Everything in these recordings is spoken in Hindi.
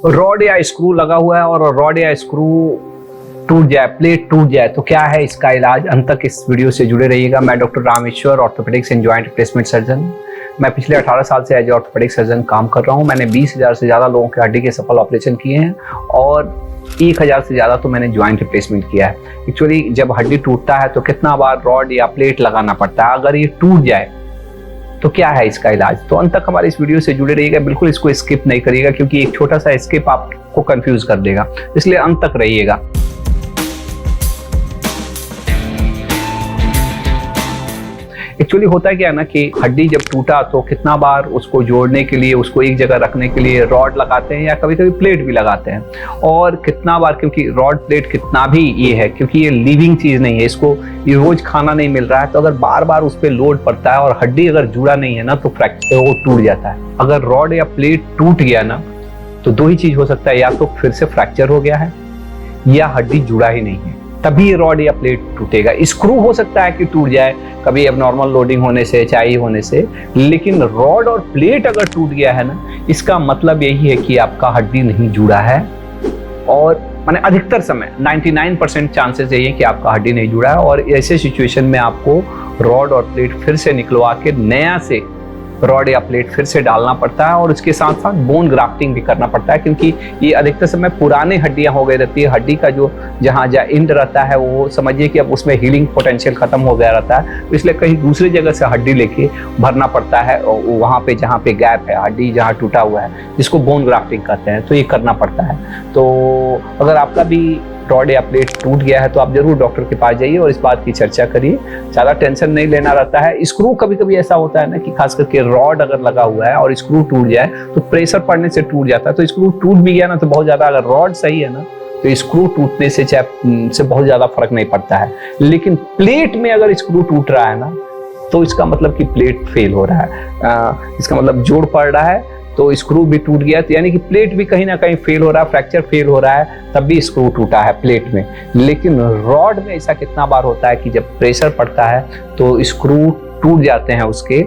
रॉड या स्क्रू लगा हुआ है और रॉड या स्क्रू टूट जाए, प्लेट टूट जाए, तो क्या है इसका इलाज? अंत तक इस वीडियो से जुड़े रहिएगा। मैं doctor Rameshwar, orthopaedics and joint replacement surgeon. मैं पिछले 18 साल से एज ऑर्थोपेडिक सर्जन काम कर रहा हूँ। मैंने 20,000 से ज़्यादा लोगों के हड्डी के सफल ऑपरेशन किए हैं और 1,000 से ज़्यादा तो मैंने ज्वाइंट रिप्लेसमेंट किया है। एक्चुअली जब हड्डी टूटता है तो कितना बार रॉड या प्लेट लगाना पड़ता है? अगर ये टूट जाए तो क्या है इसका इलाज? तो अंत तक हमारे इस वीडियो से जुड़े रहिएगा, बिल्कुल इसको स्किप नहीं करिएगा, क्योंकि एक छोटा सा स्किप आपको कंफ्यूज कर देगा, इसलिए अंत तक रहिएगा। एक्चुअली होता क्या है ना कि हड्डी जब टूटा तो कितना बार उसको जोड़ने के लिए, उसको एक जगह रखने के लिए रॉड लगाते हैं या कभी कभी प्लेट भी लगाते हैं। और कितना बार, क्योंकि रॉड प्लेट कितना भी ये है, क्योंकि ये लिविंग चीज नहीं है, इसको ये रोज खाना नहीं मिल रहा है, तो अगर बार बार उस पर लोड पड़ता है और हड्डी अगर जुड़ा नहीं है ना तो फ्रैक्चर वो टूट जाता है। अगर रॉड या प्लेट टूट गया ना तो दो ही चीज हो सकता है, या तो फिर से फ्रैक्चर हो गया है या हड्डी जुड़ा ही नहीं है, तभी रॉड या प्लेट टूटेगा। स्क्रू हो सकता है कि टूट जाए कभी एबनॉर्मल लोडिंग होने से, चाई होने से, लेकिन रॉड और प्लेट अगर टूट गया है ना, इसका मतलब यही है कि आपका हड्डी नहीं जुड़ा है। और माने अधिकतर समय 99% चांसेस यही है कि आपका हड्डी नहीं जुड़ा है, और ऐसे सिचुएशन में आपको रॉड और प्लेट फिर से निकलवा के नया से रॉड या प्लेट फिर से डालना पड़ता है, और उसके साथ साथ बोन ग्राफ्टिंग भी करना पड़ता है, क्योंकि ये अधिकतर समय पुराने हड्डियां हो गई रहती है। हड्डी का जो जहाँ एंड रहता है वो समझिए कि अब उसमें हीलिंग पोटेंशियल खत्म हो गया रहता है, तो इसलिए कहीं दूसरी जगह से हड्डी लेके भरना पड़ता है, और वहाँ पे जहाँ पे गैप है, हड्डी जहाँ टूटा हुआ है, जिसको बोन ग्राफ्टिंग कहते हैं, तो ये करना पड़ता है। तो अगर आपका भी रॉड या प्लेट टूट गया है तो आप जरूर डॉक्टर के पास जाइए और इस बात की चर्चा करिए। ज़्यादा टेंशन नहीं लेना रहता है। स्क्रू कभी कभी ऐसा होता है ना कि खास करके रॉड अगर लगा हुआ है और स्क्रू टूट जाए तो प्रेशर पड़ने से टूट जाता है, तो स्क्रू टूट भी गया ना तो बहुत ज़्यादा, अगर रॉड सही है ना तो स्क्रू टूटने से से बहुत ज़्यादा फर्क नहीं पड़ता है। लेकिन प्लेट में अगर स्क्रू टूट रहा है ना तो इसका मतलब कि प्लेट फेल हो रहा है, इसका मतलब जोड़ पड़ रहा है, तो स्क्रू भी टूट गया, तो यानी कि प्लेट भी कहीं ना कहीं फेल हो रहा है, फ्रैक्चर फेल हो रहा है, तब भी स्क्रू टूटा है प्लेट में। लेकिन रॉड में ऐसा कितना बार होता है कि जब प्रेशर पड़ता है तो स्क्रू टूट जाते हैं उसके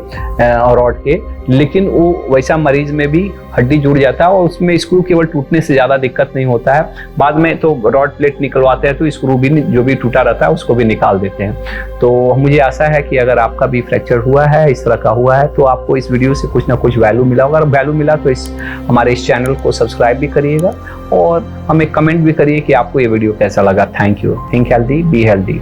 रॉड के, लेकिन वो वैसा मरीज में भी हड्डी जुड़ जाता है और उसमें स्क्रू केवल टूटने से ज़्यादा दिक्कत नहीं होता है। बाद में तो रॉड प्लेट निकलवाते हैं तो स्क्रू भी जो भी टूटा रहता है उसको भी निकाल देते हैं। तो मुझे आशा है कि अगर आपका भी फ्रैक्चर हुआ है, इस तरह का हुआ है, तो आपको इस वीडियो से कुछ ना कुछ वैल्यू मिला होगा। अगर वैल्यू मिला तो हमारे इस चैनल को सब्सक्राइब भी करिएगा और हमें कमेंट भी करिए कि आपको ये वीडियो कैसा लगा। Thank you. Think healthy, be healthy.